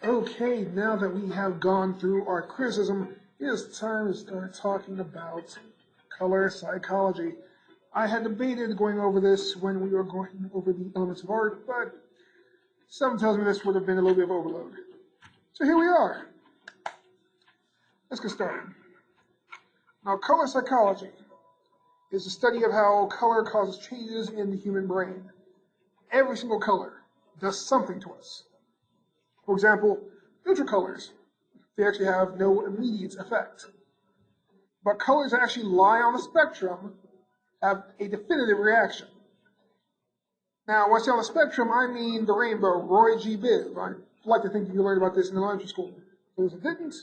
Okay, now that we have gone through our criticism, it is time to start talking about color psychology. I had debated going over this when we were going over the elements of art, but some tells me this would have been a little bit of overload. So here we are. Let's get started. Now, color psychology is the study of how color causes changes in the human brain. Every single color does something to us. For example, neutral colors, they actually have no immediate effect. But colors that actually lie on the spectrum have a definitive reaction. Now, when I say on the spectrum, I mean the rainbow, Roy G. Biv. I like to think you learned about this in elementary school. For those that didn't,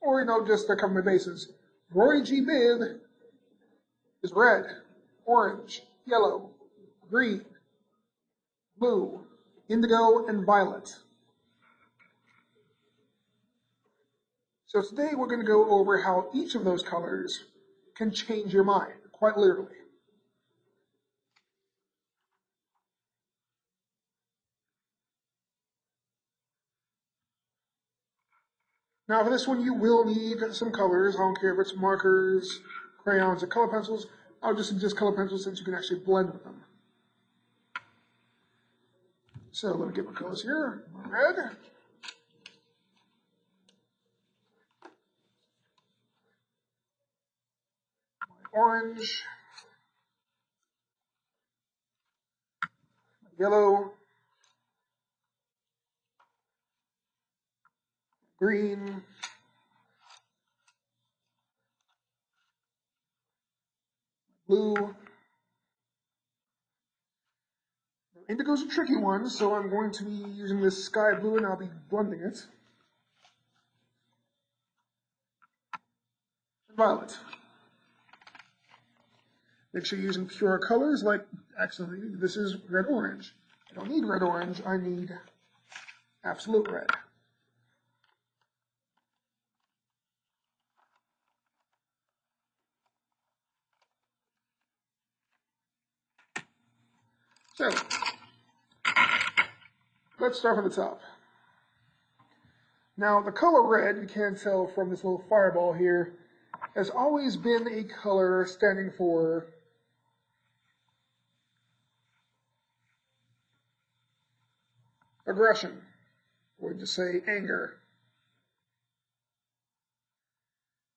or just to cover my bases. Roy G. Biv is red, orange, yellow, green, blue, indigo, and violet. So today we're going to go over how each of those colors can change your mind, quite literally. Now for this one you will need some colors. I don't care if it's markers, crayons, or color pencils. I'll just suggest color pencils since you can actually blend with them. So let me get my colors here. Red. Orange. Yellow. Green. Blue. Indigo's a tricky one, so I'm going to be using this sky blue and I'll be blending it. And violet. Make sure you're using pure colors, like, actually, this is red-orange. I don't need red-orange, I need absolute red. So, let's start from the top. Now, the color red, you can tell from this little fireball here, has always been a color standing for aggression, or just say anger.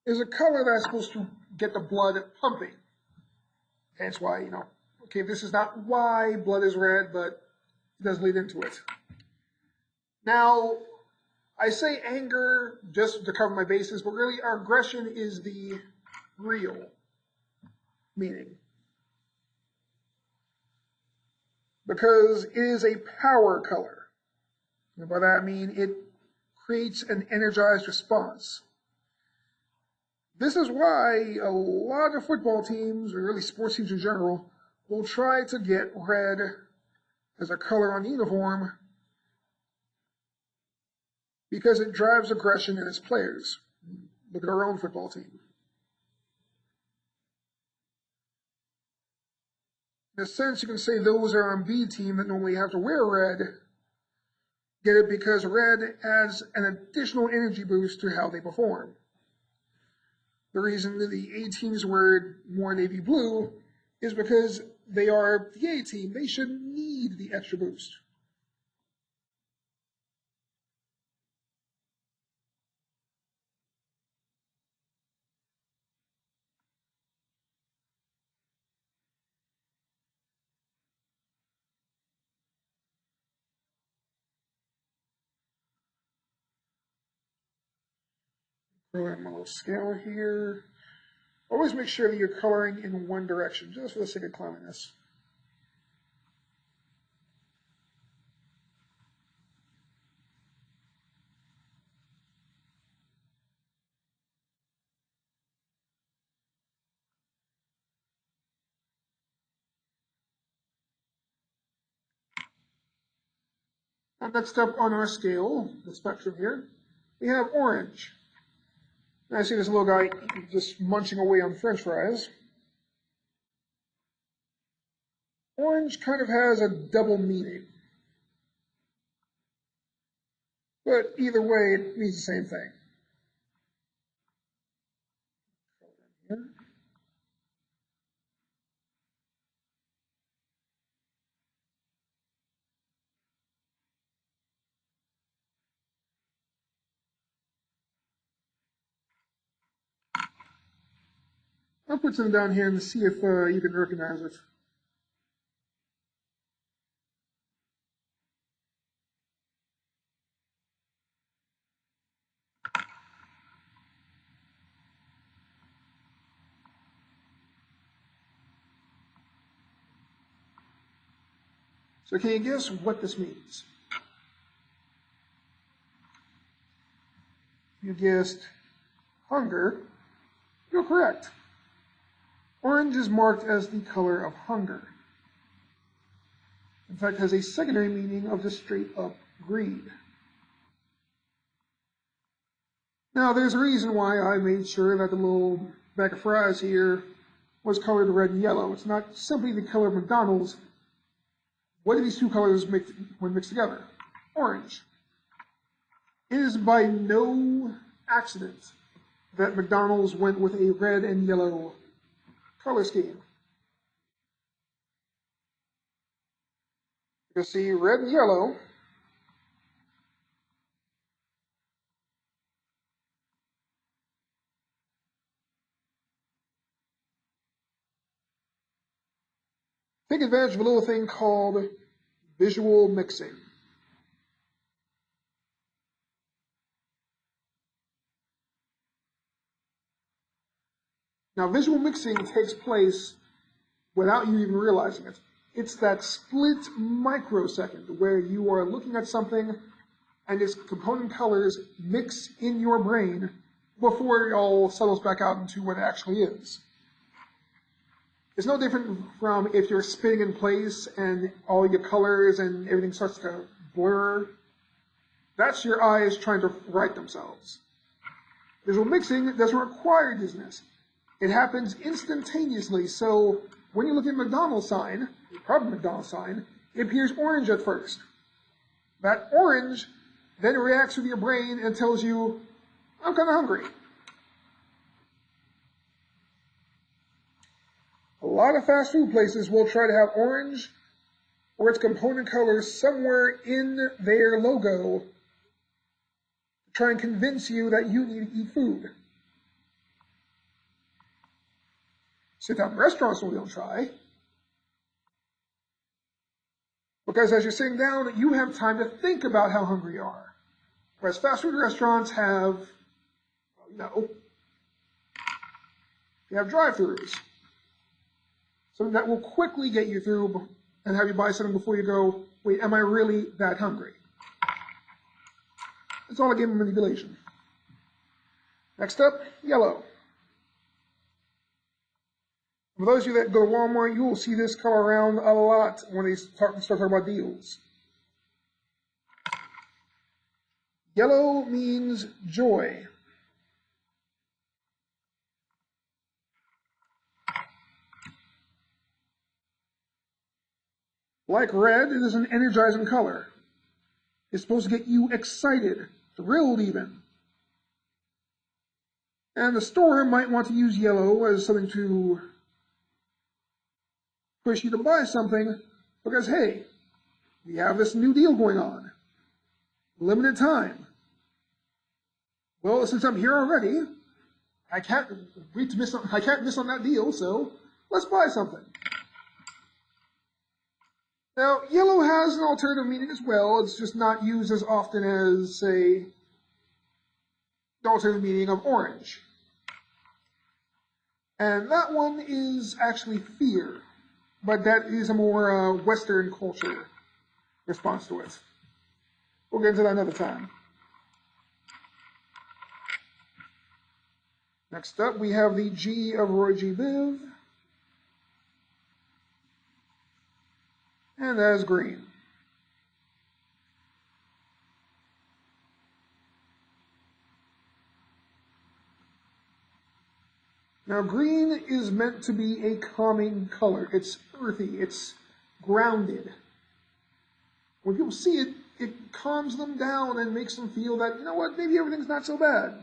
Is a color that's supposed to get the blood pumping. That's why, okay, this is not why blood is red, but it does lead into it. Now, I say anger just to cover my bases, but really our aggression is the real meaning. Because it is a power color. And by that I mean it creates an energized response. This is why a lot of football teams, or really sports teams in general, will try to get red as a color on the uniform because it drives aggression in its players. Look at our own football team. In a sense, you can say those are on B team that normally have to wear red get it because red adds an additional energy boost to how they perform. The reason that the A teams wear more navy blue is because they are the A team. They should need the extra boost. Throw in my little scale here. Always make sure that you're coloring in one direction, just for the sake of cleanliness. And next up on our scale, the spectrum here, we have orange. And I see this little guy just munching away on French fries. Orange kind of has a double meaning. But either way, it means the same thing. Here. I'll put some down here and see if you can recognize it. So can you guess what this means? You guessed hunger. You're correct. Orange is marked as the color of hunger. In fact, it has a secondary meaning of just straight up greed. Now, there's a reason why I made sure that the little bag of fries here was colored red and yellow. It's not simply the color of McDonald's. What do these two colors make when mixed together? Orange. It is by no accident that McDonald's went with a red and yellow color scheme. You can see red and yellow take advantage of a little thing called visual mixing. Now, visual mixing takes place without you even realizing it. It's that split microsecond where you are looking at something and its component colors mix in your brain before it all settles back out into what it actually is. It's no different from if you're spinning in place and all your colors and everything starts to blur. That's your eyes trying to right themselves. Visual mixing doesn't require dizziness. It happens instantaneously, so when you look at McDonald's sign, the proper McDonald's sign, it appears orange at first. That orange then reacts with your brain and tells you, I'm kind of hungry. A lot of fast food places will try to have orange or its component colors somewhere in their logo to try and convince you that you need to eat food. Sit-down restaurants will don't try. Because as you're sitting down, you have time to think about how hungry you are. Whereas fast food restaurants have, they have drive-thrus. Something that will quickly get you through and have you buy something before you go, wait, am I really that hungry? It's all a game of manipulation. Next up, yellow. For those of you that go to Walmart, you will see this color around a lot when they start talking about deals. Yellow means joy. Like red, it is an energizing color. It's supposed to get you excited, thrilled even. And the store might want to use yellow as something to push you to buy something because, hey, we have this new deal going on. Limited time. Well, since I'm here already, I can't miss on that deal, so let's buy something. Now, yellow has an alternative meaning as well. It's just not used as often as, say, the alternative meaning of orange. And that one is actually fear. But that is a more Western culture response to it. We'll get into that another time. Next up, we have the G of Roy G. Biv. And that is green. Now, green is meant to be a calming color. It's earthy. It's grounded. When people see it, it calms them down and makes them feel that, you know what, maybe everything's not so bad.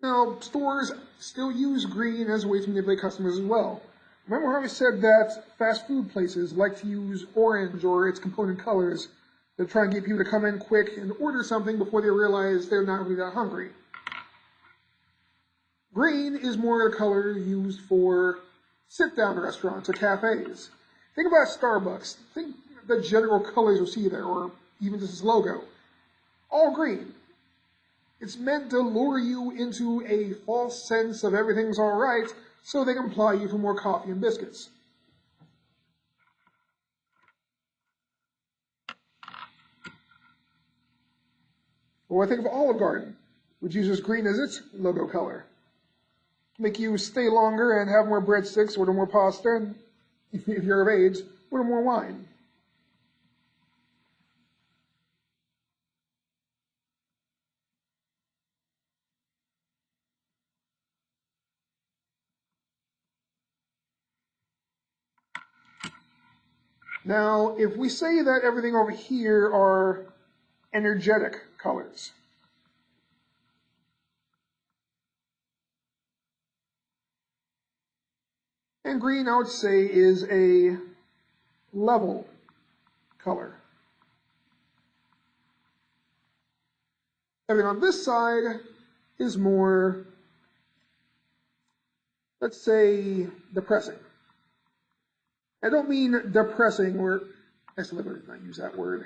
Now, stores still use green as a way to manipulate customers as well. Remember how I said that fast food places like to use orange or its component colors to try and get people to come in quick and order something before they realize they're not really that hungry? Green is more the color used for sit-down restaurants or cafes. Think about Starbucks. Think the general colors you'll see there, or even just its logo. All green. It's meant to lure you into a false sense of everything's all right, so they can ply you for more coffee and biscuits. Or think of Olive Garden, which uses green as its logo color. To make you stay longer and have more breadsticks, order more pasta, and if you're of age, order more wine. Now, if we say that everything over here are energetic colors, and green, I would say, is a level color. Everything on this side is more, let's say, depressing. I don't mean depressing, or actually, let me not use that word.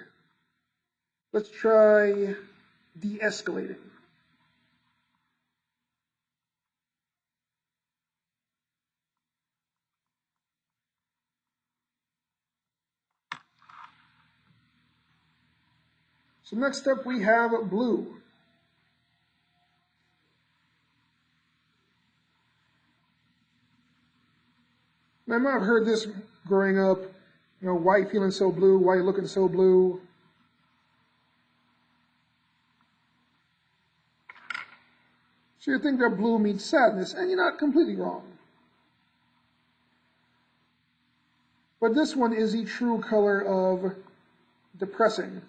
Let's try de-escalating. So next up we have blue. And I might have heard this growing up, you know, why you feeling so blue, why you looking so blue. So you think that blue means sadness, and you're not completely wrong. But this one is the true color of depressing.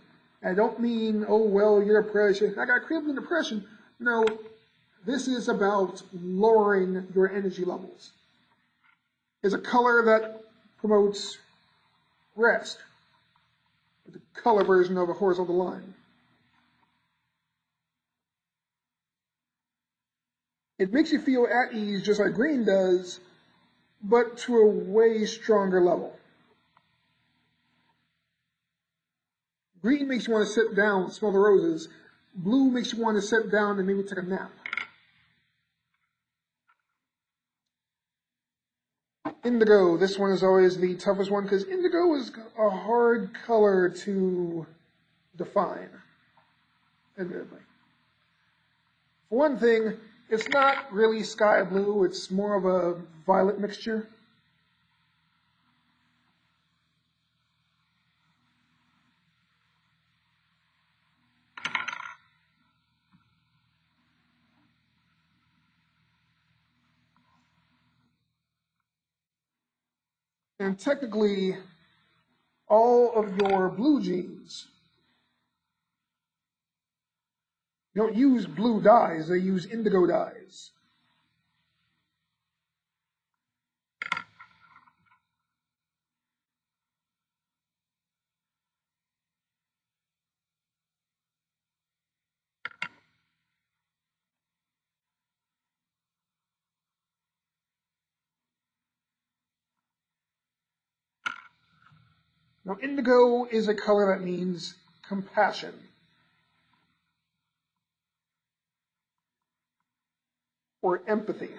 I don't mean, oh, well, you're depressed, I got crippling depression. No, this is about lowering your energy levels. It's a color that promotes rest. The color version of a horizontal line. It makes you feel at ease just like green does, but to a way stronger level. Green makes you want to sit down and smell the roses. Blue makes you want to sit down and maybe take a nap. Indigo, this one is always the toughest one because indigo is a hard color to define, admittedly. For one thing, it's not really sky blue, it's more of a violet mixture. And technically, all of your blue jeans don't use blue dyes, they use indigo dyes. Now, indigo is a color that means compassion. Or empathy.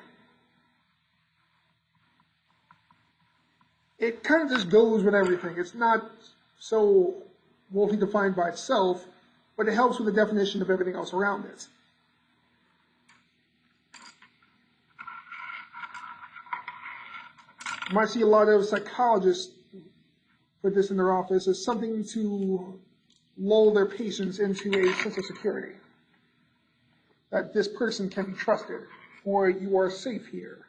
It kind of just goes with everything. It's not so woefully defined by itself, but it helps with the definition of everything else around it. You might see a lot of psychologists put this in their office as something to lull their patients into a sense of security. That this person can be trusted, or you are safe here.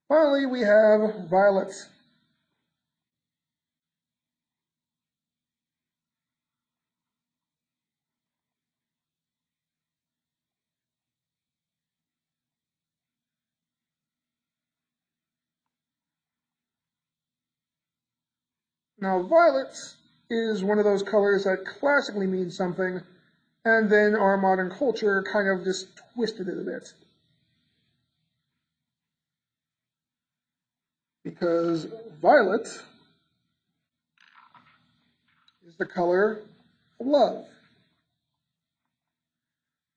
Finally, we have violet. Now, violet is one of those colors that classically means something, and then our modern culture kind of just twisted it a bit. Because violet is the color of love.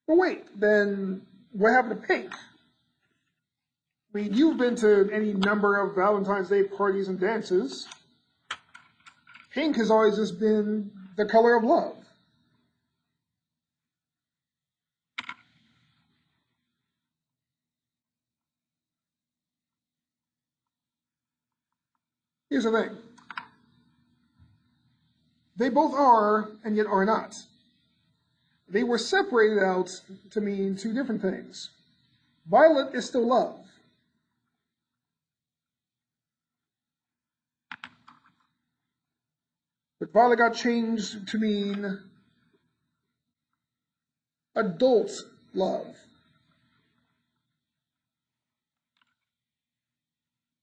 But wait, then what happened to pink? I mean, you've been to any number of Valentine's Day parties and dances. Pink has always just been the color of love. Here's the thing. They both are, and yet are not. They were separated out to mean two different things. Violet is still love. But violet got changed to mean adult love.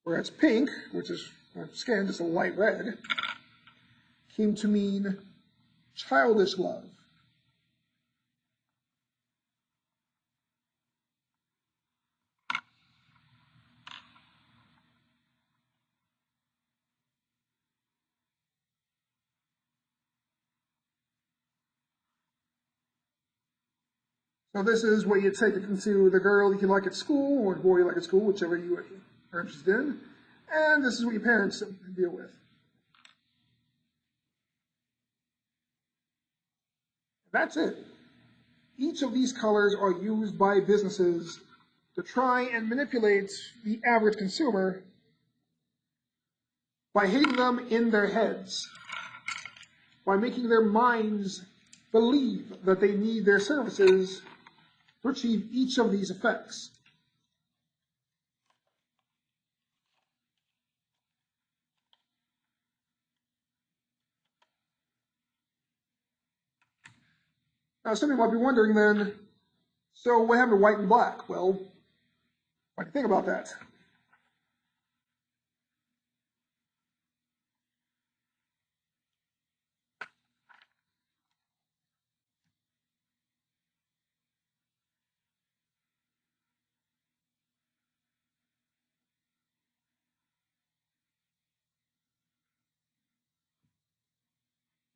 Whereas pink, which is skin, just a light red, came to mean childish love. So this is what you take it into the girl you like at school, or the boy you like at school, whichever you are interested in. And this is what your parents deal with. That's it. Each of these colors are used by businesses to try and manipulate the average consumer by hitting them in their heads, by making their minds believe that they need their services to achieve each of these effects. Now, some of you might be wondering then, so what happened to white and black? Well, what do you think about that?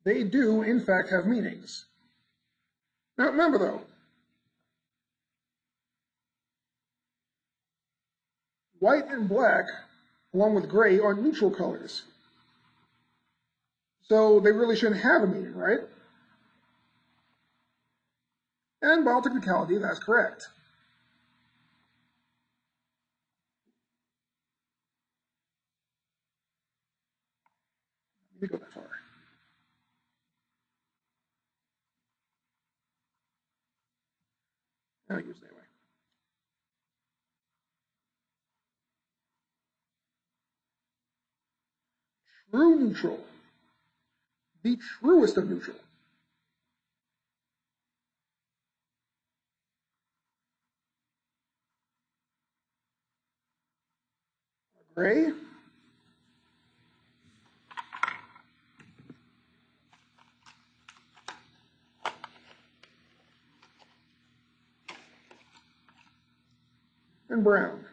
They do, in fact, have meanings. Now, remember though, white and black, along with gray, are neutral colors. So they really shouldn't have a meaning, right? And by all technicality, that's correct. Let me go that far. I'll use it anyway. True neutral. The truest of neutral. Gray. And brown.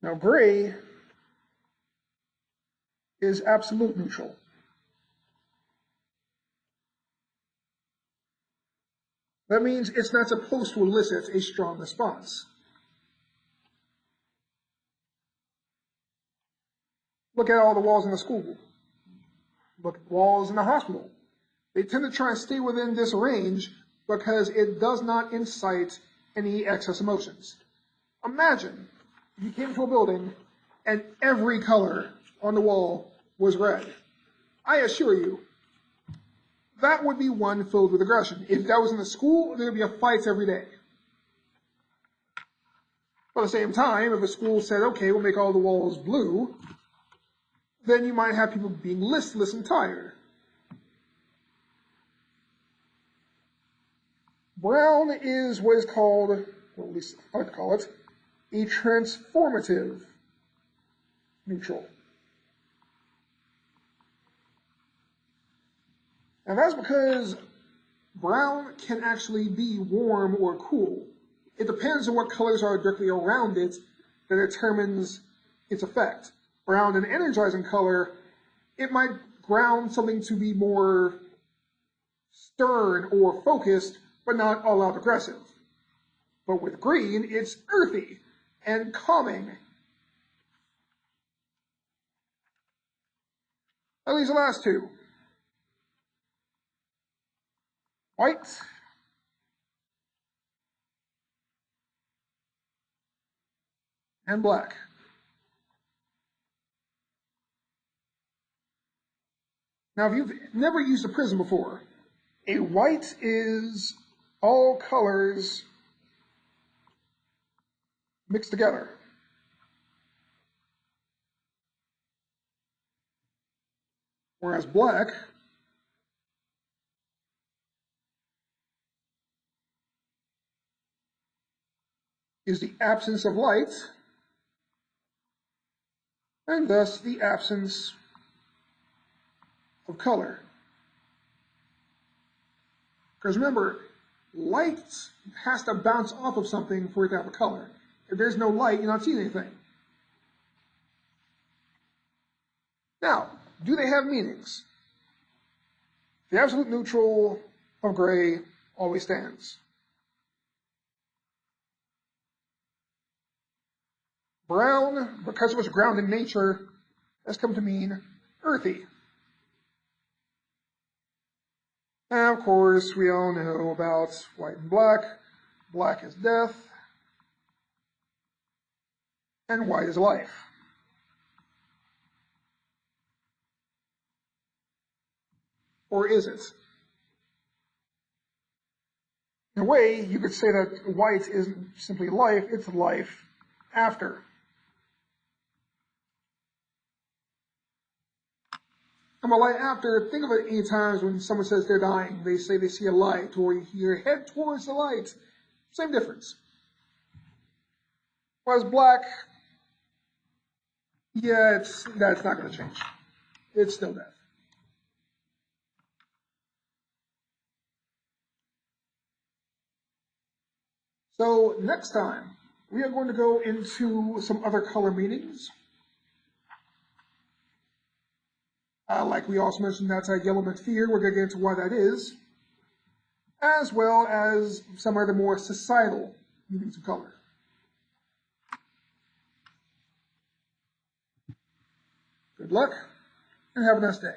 Now gray is absolute neutral. That means it's not supposed to elicit a strong response. Look at all the walls in the school. Look at walls in the hospital. They tend to try and stay within this range because it does not incite any excess emotions. Imagine if you came to a building and every color on the wall was red. I assure you, that would be one filled with aggression. If that was in a school, there would be fights every day. But at the same time, if a school said, okay, we'll make all the walls blue, then you might have people being listless and tired. Brown is what is called, or at least I like to call it, a transformative neutral. And that's because brown can actually be warm or cool. It depends on what colors are directly around it that determines its effect. Brown, an energizing color, it might ground something to be more stern or focused, but not all out aggressive. But with green, it's earthy and calming. That leaves the last two. White and black. Now, if you've never used a prism before, a white is all colors mixed together. Whereas black is the absence of light, and thus the absence of color. Because remember, light has to bounce off of something for it to have a color. If there's no light, you're not seeing anything. Now, do they have meanings? The absolute neutral of gray always stands. Brown, because it was ground in nature, has come to mean earthy. And of course, we all know about white and black. Black is death, and white is life. Or is it? In a way, you could say that white isn't simply life, it's life after. And by light after, think of it any times when someone says they're dying, they say they see a light, or you hear head towards the light. Same difference. Whereas black, yeah, that's not going to change. It's still death. So next time, we are going to go into some other color meanings. Like we also mentioned, that's yellow meant fear. We're going to get into why that is, as well as some other more societal meanings of color. Good luck, and have a nice day.